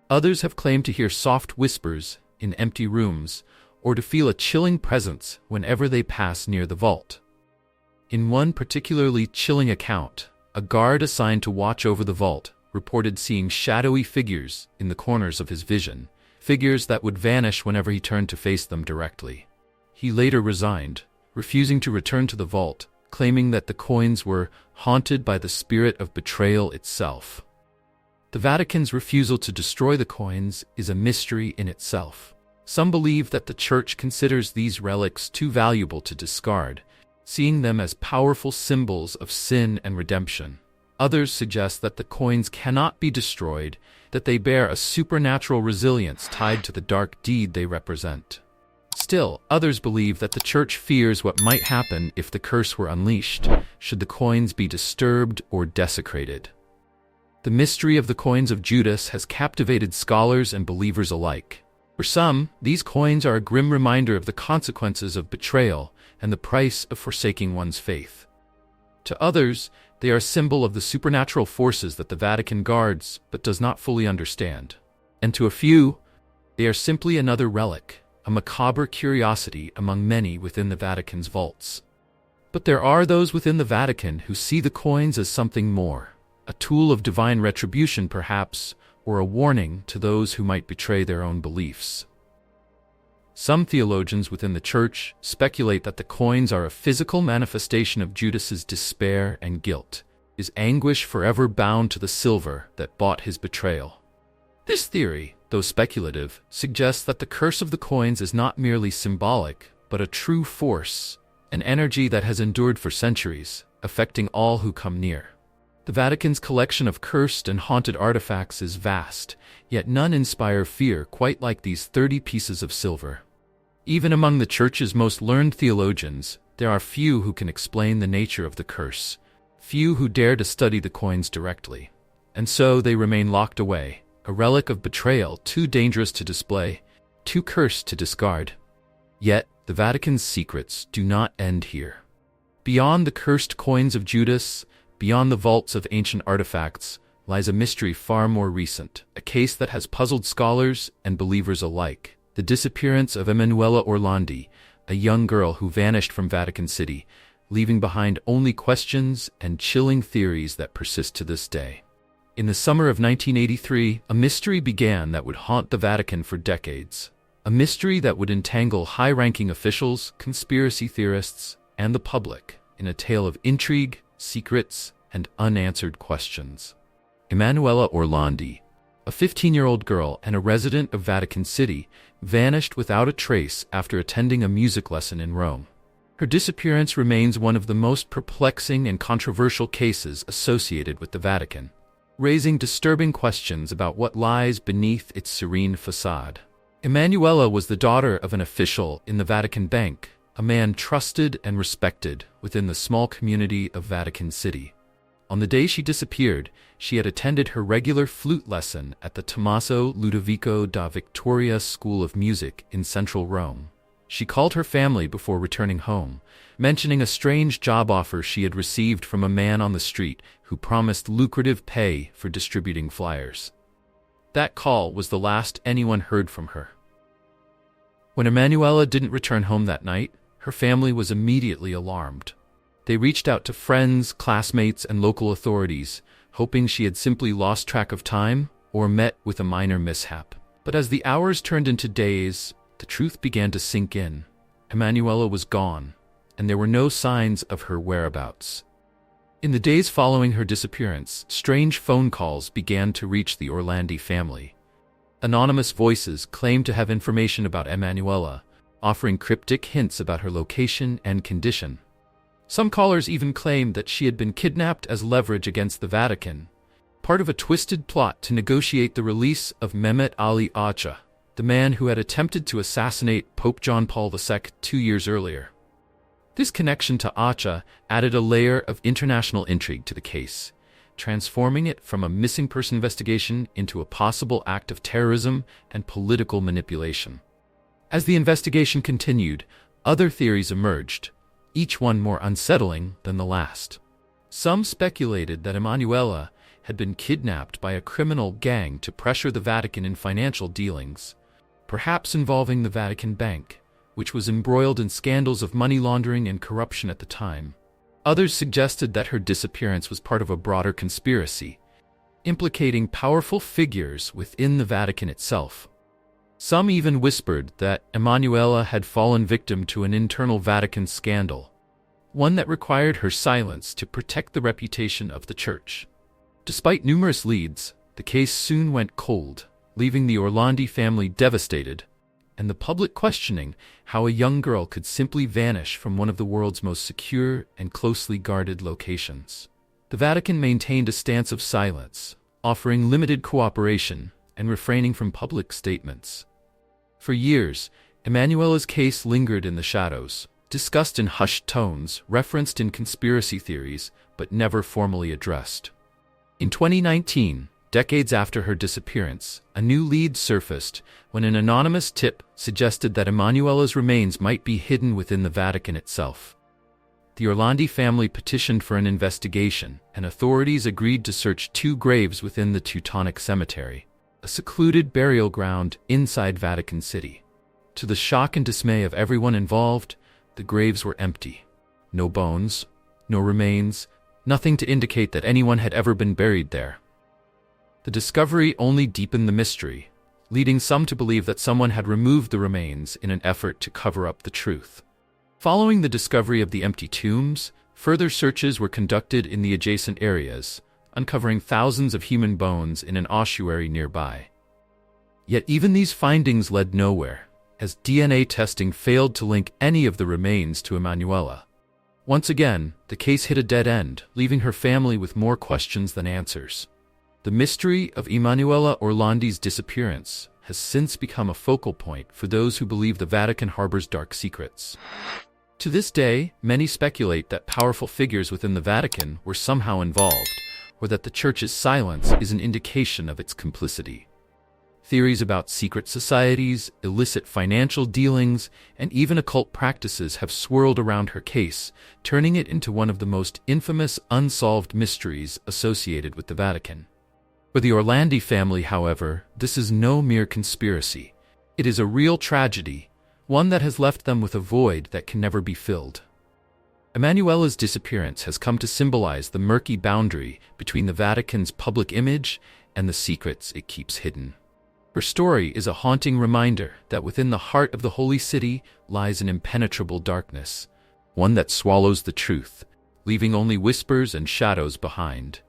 Others have claimed to hear soft whispers in empty rooms, or to feel a chilling presence whenever they pass near the vault. In one particularly chilling account, a guard assigned to watch over the vault reported seeing shadowy figures in the corners of his vision, figures that would vanish whenever he turned to face them directly. He later resigned, refusing to return to the vault, claiming that the coins were haunted by the spirit of betrayal itself. The Vatican's refusal to destroy the coins is a mystery in itself. Some believe that the Church considers these relics too valuable to discard, seeing them as powerful symbols of sin and redemption. Others suggest that the coins cannot be destroyed, that they bear a supernatural resilience tied to the dark deed they represent. Still, others believe that the Church fears what might happen if the curse were unleashed, should the coins be disturbed or desecrated. The mystery of the coins of Judas has captivated scholars and believers alike. For some, these coins are a grim reminder of the consequences of betrayal and the price of forsaking one's faith. To others, they are a symbol of the supernatural forces that the Vatican guards but does not fully understand. And to a few, they are simply another relic, a macabre curiosity among many within the Vatican's vaults. But there are those within the Vatican who see the coins as something more, a tool of divine retribution perhaps, or a warning to those who might betray their own beliefs. Some theologians within the Church speculate that the coins are a physical manifestation of Judas's despair and guilt, his anguish forever bound to the silver that bought his betrayal. This theory, though speculative, suggests that the curse of the coins is not merely symbolic, but a true force, an energy that has endured for centuries, affecting all who come near. The Vatican's collection of cursed and haunted artifacts is vast, yet none inspire fear quite like these 30 pieces of silver. Even among the Church's most learned theologians, there are few who can explain the nature of the curse, few who dare to study the coins directly. And so they remain locked away, a relic of betrayal too dangerous to display, too cursed to discard. Yet, the Vatican's secrets do not end here. Beyond the cursed coins of Judas, beyond the vaults of ancient artifacts, lies a mystery far more recent, a case that has puzzled scholars and believers alike: the disappearance of Emanuela Orlandi, a young girl who vanished from Vatican City, leaving behind only questions and chilling theories that persist to this day. In the summer of 1983, a mystery began that would haunt the Vatican for decades. A mystery that would entangle high-ranking officials, conspiracy theorists, and the public in a tale of intrigue, secrets, and unanswered questions. Emanuela Orlandi, a 15-year-old girl and a resident of Vatican City, vanished without a trace after attending a music lesson in Rome. Her disappearance remains one of the most perplexing and controversial cases associated with the Vatican, raising disturbing questions about what lies beneath its serene façade. Emanuela was the daughter of an official in the Vatican Bank, a man trusted and respected within the small community of Vatican City. On the day she disappeared, she had attended her regular flute lesson at the Tommaso Ludovico da Vittoria School of Music in central Rome. She called her family before returning home, mentioning a strange job offer she had received from a man on the street who promised lucrative pay for distributing flyers. That call was the last anyone heard from her. When Emanuela didn't return home that night, her family was immediately alarmed. They reached out to friends, classmates, and local authorities, hoping she had simply lost track of time or met with a minor mishap. But as the hours turned into days, the truth began to sink in. Emanuela was gone, and there were no signs of her whereabouts. In the days following her disappearance, strange phone calls began to reach the Orlandi family. Anonymous voices claimed to have information about Emanuela, offering cryptic hints about her location and condition. Some callers even claimed that she had been kidnapped as leverage against the Vatican, part of a twisted plot to negotiate the release of Mehmet Ali Acha, the man who had attempted to assassinate Pope John Paul II 2 years earlier. This connection to Acha added a layer of international intrigue to the case, transforming it from a missing person investigation into a possible act of terrorism and political manipulation. As the investigation continued, other theories emerged, each one more unsettling than the last. Some speculated that Emanuela had been kidnapped by a criminal gang to pressure the Vatican in financial dealings, perhaps involving the Vatican Bank, which was embroiled in scandals of money laundering and corruption at the time. Others suggested that her disappearance was part of a broader conspiracy, implicating powerful figures within the Vatican itself. Some even whispered that Emanuela had fallen victim to an internal Vatican scandal, one that required her silence to protect the reputation of the Church. Despite numerous leads, the case soon went cold, leaving the Orlandi family devastated, and the public questioning how a young girl could simply vanish from one of the world's most secure and closely guarded locations. The Vatican maintained a stance of silence, offering limited cooperation and refraining from public statements. For years, Emanuela's case lingered in the shadows, discussed in hushed tones, referenced in conspiracy theories, but never formally addressed. In 2019, decades after her disappearance, a new lead surfaced when an anonymous tip suggested that Emanuela's remains might be hidden within the Vatican itself. The Orlandi family petitioned for an investigation, and authorities agreed to search 2 graves within the Teutonic Cemetery, a secluded burial ground inside Vatican City. To the shock and dismay of everyone involved, the graves were empty. No bones, no remains, nothing to indicate that anyone had ever been buried there. The discovery only deepened the mystery, leading some to believe that someone had removed the remains in an effort to cover up the truth. Following the discovery of the empty tombs, further searches were conducted in the adjacent areas, uncovering thousands of human bones in an ossuary nearby. Yet even these findings led nowhere, as DNA testing failed to link any of the remains to Emanuela. Once again, the case hit a dead end, leaving her family with more questions than answers. The mystery of Emanuela Orlandi's disappearance has since become a focal point for those who believe the Vatican harbors dark secrets. To this day, many speculate that powerful figures within the Vatican were somehow involved, or that the Church's silence is an indication of its complicity. Theories about secret societies, illicit financial dealings, and even occult practices have swirled around her case, turning it into one of the most infamous unsolved mysteries associated with the Vatican. For the Orlandi family, however, this is no mere conspiracy. It is a real tragedy, one that has left them with a void that can never be filled. Emanuela's disappearance has come to symbolize the murky boundary between the Vatican's public image and the secrets it keeps hidden. Her story is a haunting reminder that within the heart of the Holy City lies an impenetrable darkness, one that swallows the truth, leaving only whispers and shadows behind.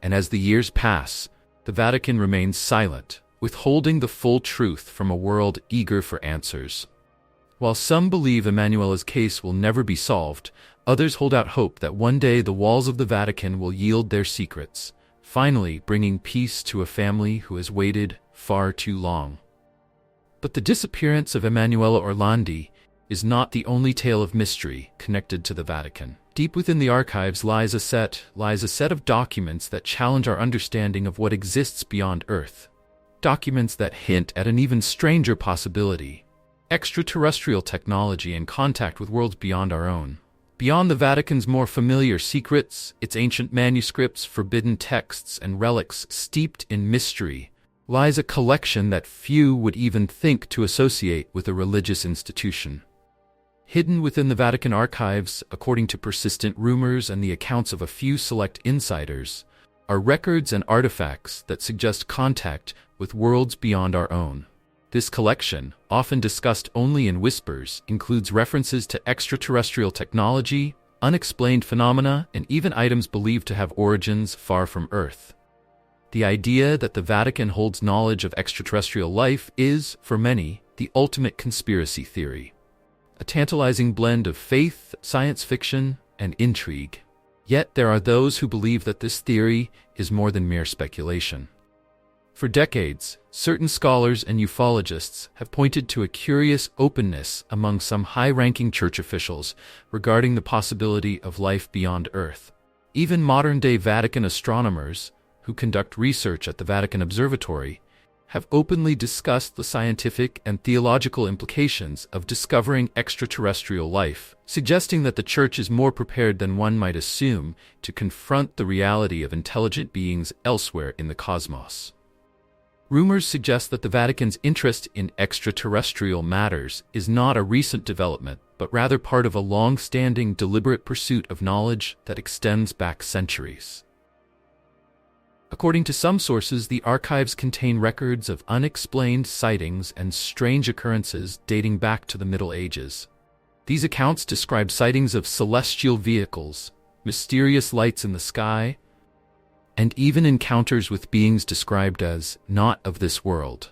And as the years pass, the Vatican remains silent, withholding the full truth from a world eager for answers. While some believe Emanuela's case will never be solved, others hold out hope that one day the walls of the Vatican will yield their secrets, finally bringing peace to a family who has waited far too long. But the disappearance of Emanuela Orlandi is not the only tale of mystery connected to the Vatican. Deep within the archives lies a set of documents that challenge our understanding of what exists beyond Earth. Documents that hint at an even stranger possibility: extraterrestrial technology and contact with worlds beyond our own. Beyond the Vatican's more familiar secrets, its ancient manuscripts, forbidden texts, and relics steeped in mystery, lies a collection that few would even think to associate with a religious institution. Hidden within the Vatican archives, according to persistent rumors and the accounts of a few select insiders, are records and artifacts that suggest contact with worlds beyond our own. This collection, often discussed only in whispers, includes references to extraterrestrial technology, unexplained phenomena, and even items believed to have origins far from Earth. The idea that the Vatican holds knowledge of extraterrestrial life is, for many, the ultimate conspiracy theory. A tantalizing blend of faith, science fiction, and intrigue. Yet there are those who believe that this theory is more than mere speculation. For decades, certain scholars and ufologists have pointed to a curious openness among some high-ranking church officials regarding the possibility of life beyond Earth. Even modern-day Vatican astronomers, who conduct research at the Vatican Observatory, have openly discussed the scientific and theological implications of discovering extraterrestrial life, suggesting that the Church is more prepared than one might assume to confront the reality of intelligent beings elsewhere in the cosmos. Rumors suggest that the Vatican's interest in extraterrestrial matters is not a recent development, but rather part of a long-standing, deliberate pursuit of knowledge that extends back centuries. According to some sources, the archives contain records of unexplained sightings and strange occurrences dating back to the Middle Ages. These accounts describe sightings of celestial vehicles, mysterious lights in the sky, and even encounters with beings described as not of this world.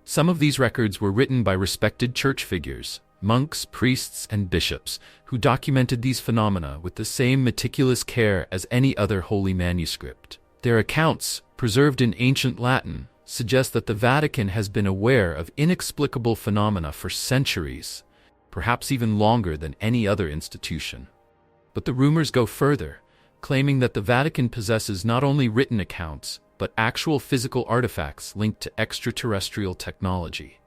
Some of these records were written by respected church figures, monks, priests, and bishops, who documented these phenomena with the same meticulous care as any other holy manuscript. Their accounts, preserved in ancient Latin, suggest that the Vatican has been aware of inexplicable phenomena for centuries, perhaps even longer than any other institution. But the rumors go further, claiming that the Vatican possesses not only written accounts, but actual physical artifacts linked to extraterrestrial technology.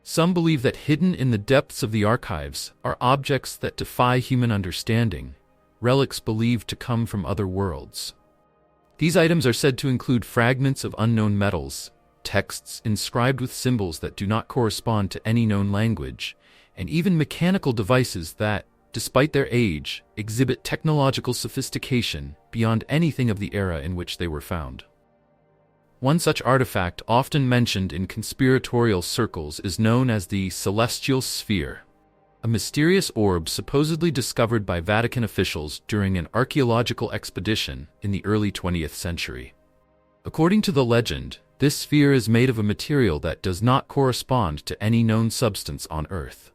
Some believe that hidden in the depths of the archives are objects that defy human understanding, relics believed to come from other worlds. These items are said to include fragments of unknown metals, texts inscribed with symbols that do not correspond to any known language, and even mechanical devices that, despite their age, exhibit technological sophistication beyond anything of the era in which they were found. One such artifact often mentioned in conspiratorial circles is known as the Celestial Sphere, a mysterious orb supposedly discovered by Vatican officials during an archaeological expedition in the early 20th century. According to the legend, this sphere is made of a material that does not correspond to any known substance on Earth.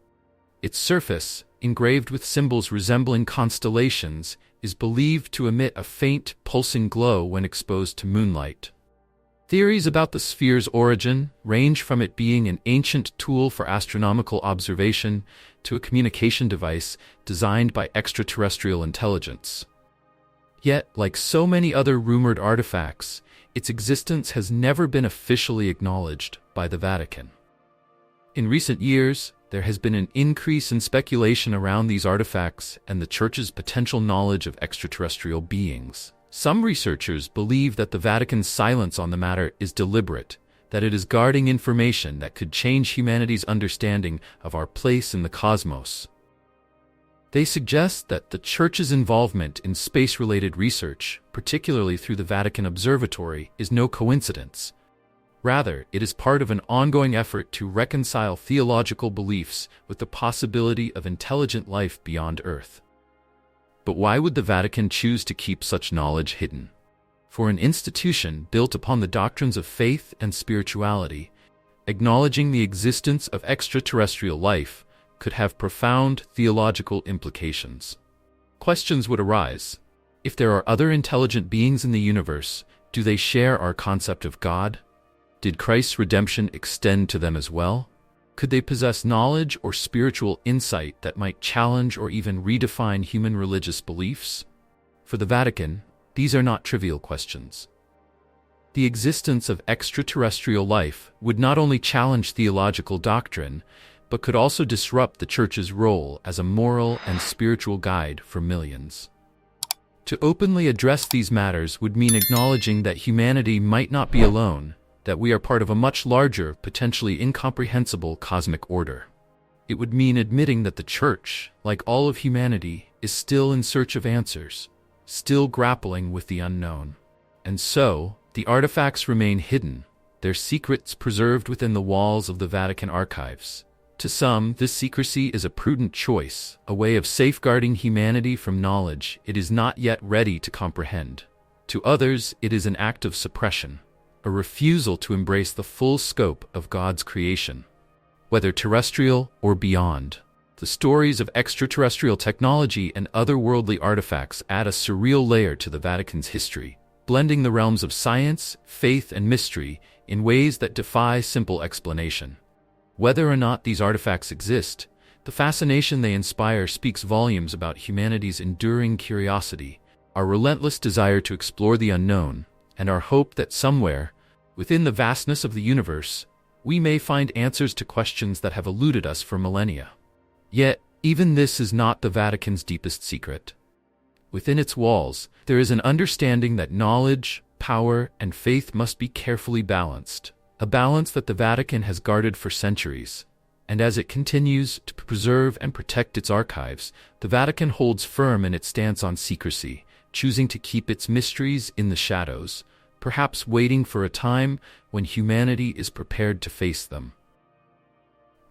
Its surface, engraved with symbols resembling constellations, is believed to emit a faint, pulsing glow when exposed to moonlight. Theories about the sphere's origin range from it being an ancient tool for astronomical observation to a communication device designed by extraterrestrial intelligence. Yet, like so many other rumored artifacts, its existence has never been officially acknowledged by the Vatican. In recent years, there has been an increase in speculation around these artifacts and the Church's potential knowledge of extraterrestrial beings. Some researchers believe that the Vatican's silence on the matter is deliberate, that it is guarding information that could change humanity's understanding of our place in the cosmos. They suggest that the Church's involvement in space-related research, particularly through the Vatican Observatory, is no coincidence. Rather, it is part of an ongoing effort to reconcile theological beliefs with the possibility of intelligent life beyond Earth. But why would the Vatican choose to keep such knowledge hidden? For an institution built upon the doctrines of faith and spirituality, acknowledging the existence of extraterrestrial life could have profound theological implications. Questions would arise. If there are other intelligent beings in the universe, do they share our concept of God? Did Christ's redemption extend to them as well? Could they possess knowledge or spiritual insight that might challenge or even redefine human religious beliefs? For the Vatican, these are not trivial questions. The existence of extraterrestrial life would not only challenge theological doctrine, but could also disrupt the Church's role as a moral and spiritual guide for millions. To openly address these matters would mean acknowledging that humanity might not be alone, that we are part of a much larger, potentially incomprehensible cosmic order. It would mean admitting that the Church, like all of humanity, is still in search of answers, still grappling with the unknown. And so, the artifacts remain hidden, their secrets preserved within the walls of the Vatican archives. To some, this secrecy is a prudent choice, a way of safeguarding humanity from knowledge it is not yet ready to comprehend. To others, it is an act of suppression, a refusal to embrace the full scope of God's creation. Whether terrestrial or beyond, the stories of extraterrestrial technology and otherworldly artifacts add a surreal layer to the Vatican's history, blending the realms of science, faith, and mystery in ways that defy simple explanation. Whether or not these artifacts exist, the fascination they inspire speaks volumes about humanity's enduring curiosity, our relentless desire to explore the unknown, and our hope that somewhere, within the vastness of the universe, we may find answers to questions that have eluded us for millennia. Yet, even this is not the Vatican's deepest secret. Within its walls, there is an understanding that knowledge, power, and faith must be carefully balanced, a balance that the Vatican has guarded for centuries. And as it continues to preserve and protect its archives, the Vatican holds firm in its stance on secrecy, choosing to keep its mysteries in the shadows, perhaps waiting for a time when humanity is prepared to face them.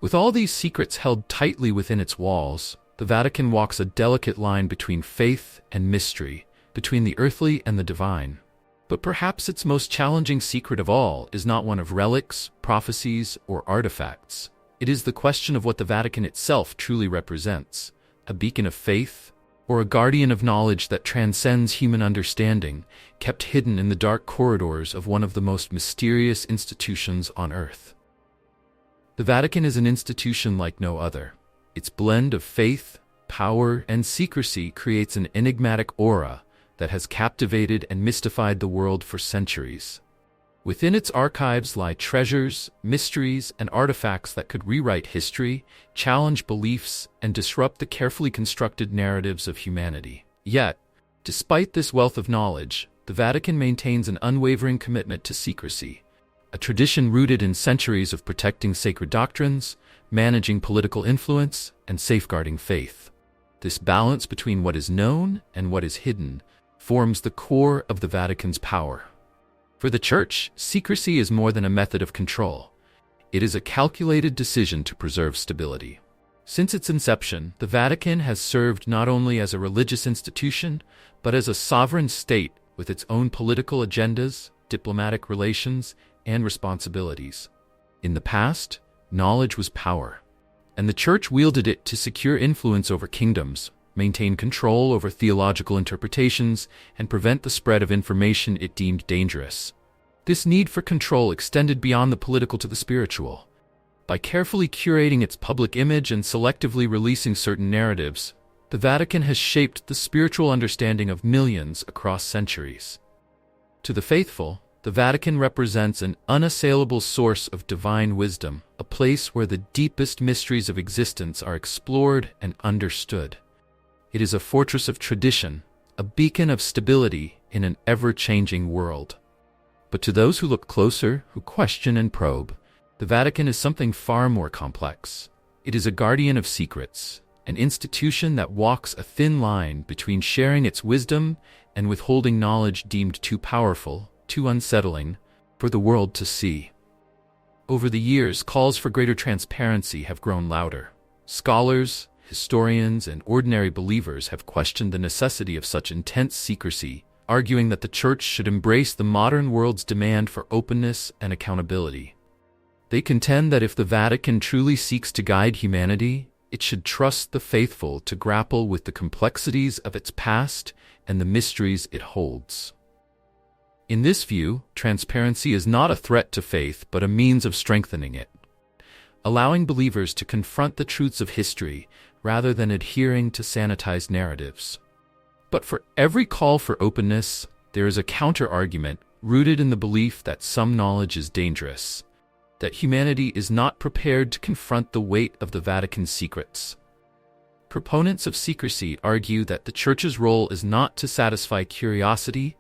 With all these secrets held tightly within its walls, the Vatican walks a delicate line between faith and mystery, between the earthly and the divine. But perhaps its most challenging secret of all is not one of relics, prophecies, or artifacts. It is the question of what the Vatican itself truly represents, a beacon of faith, or a guardian of knowledge that transcends human understanding, kept hidden in the dark corridors of one of the most mysterious institutions on Earth. The Vatican is an institution like no other. Its blend of faith, power, and secrecy creates an enigmatic aura that has captivated and mystified the world for centuries. Within its archives lie treasures, mysteries, and artifacts that could rewrite history, challenge beliefs, and disrupt the carefully constructed narratives of humanity. Yet, despite this wealth of knowledge, the Vatican maintains an unwavering commitment to secrecy, a tradition rooted in centuries of protecting sacred doctrines, managing political influence, and safeguarding faith. This balance between what is known and what is hidden forms the core of the Vatican's power. For the Church, secrecy is more than a method of control. It is a calculated decision to preserve stability. Since its inception, the Vatican has served not only as a religious institution, but as a sovereign state with its own political agendas, diplomatic relations, and responsibilities. In the past, knowledge was power. and the Church wielded it to secure influence over kingdoms, maintain control over theological interpretations, and prevent the spread of information it deemed dangerous. This need for control extended beyond the political to the spiritual. By carefully curating its public image and selectively releasing certain narratives, the Vatican has shaped the spiritual understanding of millions across centuries. To the faithful, the Vatican represents an unassailable source of divine wisdom, a place where the deepest mysteries of existence are explored and understood. It is a fortress of tradition, a beacon of stability in an ever-changing world. But to those who look closer, who question and probe, the Vatican is something far more complex. It is a guardian of secrets, an institution that walks a thin line between sharing its wisdom and withholding knowledge deemed too powerful, too unsettling, for the world to see. Over the years, calls for greater transparency have grown louder. Scholars, historians, and ordinary believers have questioned the necessity of such intense secrecy, arguing that the Church should embrace the modern world's demand for openness and accountability. They contend that if the Vatican truly seeks to guide humanity, it should trust the faithful to grapple with the complexities of its past and the mysteries it holds. In this view, transparency is not a threat to faith but a means of strengthening it, allowing believers to confront the truths of history rather than adhering to sanitized narratives. But for every call for openness, there is a counter-argument rooted in the belief that some knowledge is dangerous, that humanity is not prepared to confront the weight of the Vatican's secrets. Proponents of secrecy argue that the Church's role is not to satisfy curiosity,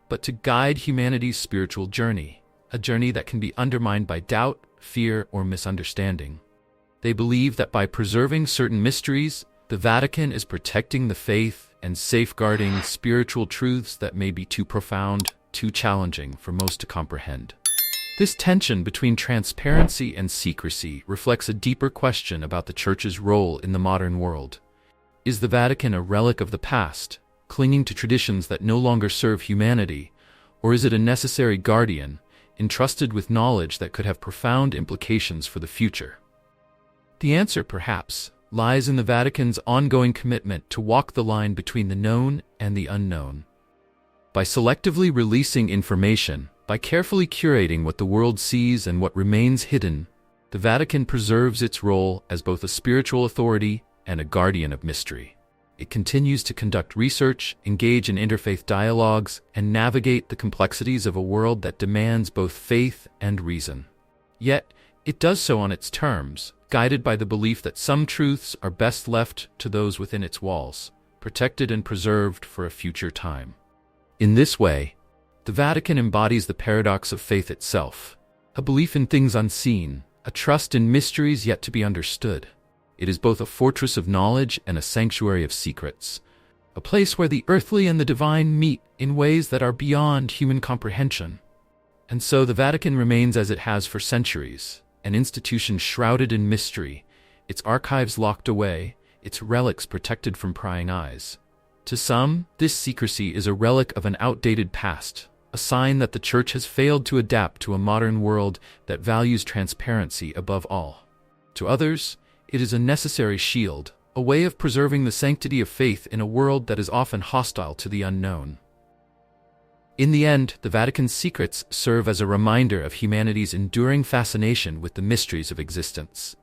but to guide humanity's spiritual journey, a journey that can be undermined by doubt, fear, or misunderstanding. They believe that by preserving certain mysteries, the Vatican is protecting the faith and safeguarding spiritual truths that may be too profound, too challenging for most to comprehend. This tension between transparency and secrecy reflects a deeper question about the Church's role in the modern world. Is the Vatican a relic of the past, clinging to traditions that no longer serve humanity, or is it a necessary guardian, entrusted with knowledge that could have profound implications for the future? The answer, perhaps, lies in the Vatican's ongoing commitment to walk the line between the known and the unknown. By selectively releasing information, by carefully curating what the world sees and what remains hidden, the Vatican preserves its role as both a spiritual authority and a guardian of mystery. It continues to conduct research, engage in interfaith dialogues, and navigate the complexities of a world that demands both faith and reason. Yet, it does so on its terms, guided by the belief that some truths are best left to those within its walls, protected and preserved for a future time. In this way, the Vatican embodies the paradox of faith itself, a belief in things unseen, a trust in mysteries yet to be understood. It is both a fortress of knowledge and a sanctuary of secrets, a place where the earthly and the divine meet in ways that are beyond human comprehension. And so the Vatican remains as it has for centuries, an institution shrouded in mystery, its archives locked away, its relics protected from prying eyes. To some, this secrecy is a relic of an outdated past, a sign that the Church has failed to adapt to a modern world that values transparency above all. To others, it is a necessary shield, a way of preserving the sanctity of faith in a world that is often hostile to the unknown. In the end, the Vatican's secrets serve as a reminder of humanity's enduring fascination with the mysteries of existence.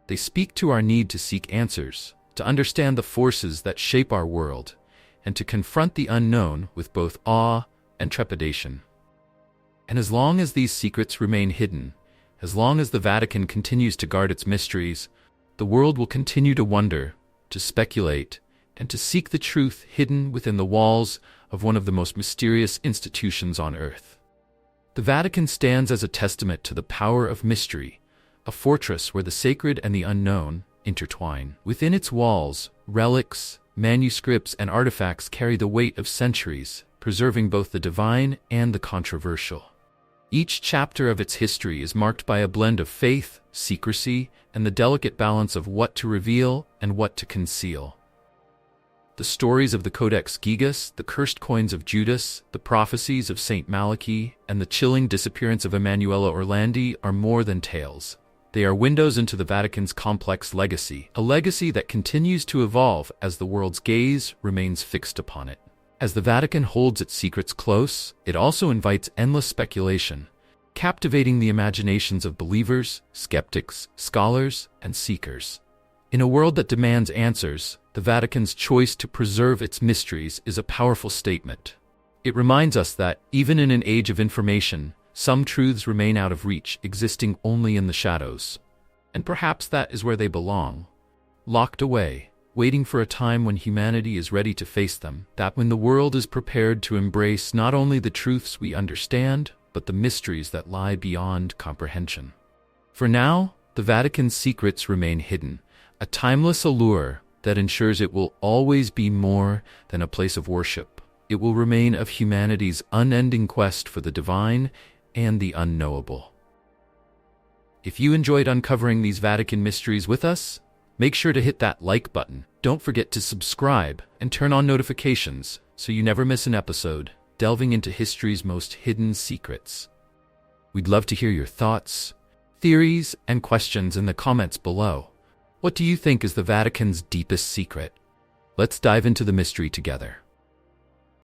They speak to our need to seek answers, to understand the forces that shape our world, and to confront the unknown with both awe and trepidation. And as long as these secrets remain hidden, as long as the Vatican continues to guard its mysteries, the world will continue to wonder, to speculate, and to seek the truth hidden within the walls of one of the most mysterious institutions on earth. The Vatican stands as a testament to the power of mystery, a fortress where the sacred and the unknown intertwine. Within its walls, relics, manuscripts, and artifacts carry the weight of centuries, preserving both the divine and the controversial. Each chapter of its history is marked by a blend of faith, secrecy, and the delicate balance of what to reveal and what to conceal. The stories of the Codex Gigas, the cursed coins of Judas, the prophecies of Saint Malachy, and the chilling disappearance of Emanuela Orlandi are more than tales. They are windows into the Vatican's complex legacy, a legacy that continues to evolve as the world's gaze remains fixed upon it. As the Vatican holds its secrets close, it also invites endless speculation, captivating the imaginations of believers, skeptics, scholars, and seekers. In a world that demands answers, the Vatican's choice to preserve its mysteries is a powerful statement. It reminds us that, even in an age of information, some truths remain out of reach, existing only in the shadows. And perhaps that is where they belong, locked away, waiting for a time when humanity is ready to face them, that when the world is prepared to embrace not only the truths we understand, but the mysteries that lie beyond comprehension. For now, the Vatican's secrets remain hidden, a timeless allure that ensures it will always be more than a place of worship. It will remain of humanity's unending quest for the divine and the unknowable. If you enjoyed uncovering these Vatican mysteries with us, make sure to hit that like button. Don't forget to subscribe and turn on notifications so you never miss an episode delving into history's most hidden secrets. We'd love to hear your thoughts, theories, and questions in the comments below. What do you think is the Vatican's deepest secret? Let's dive into the mystery together.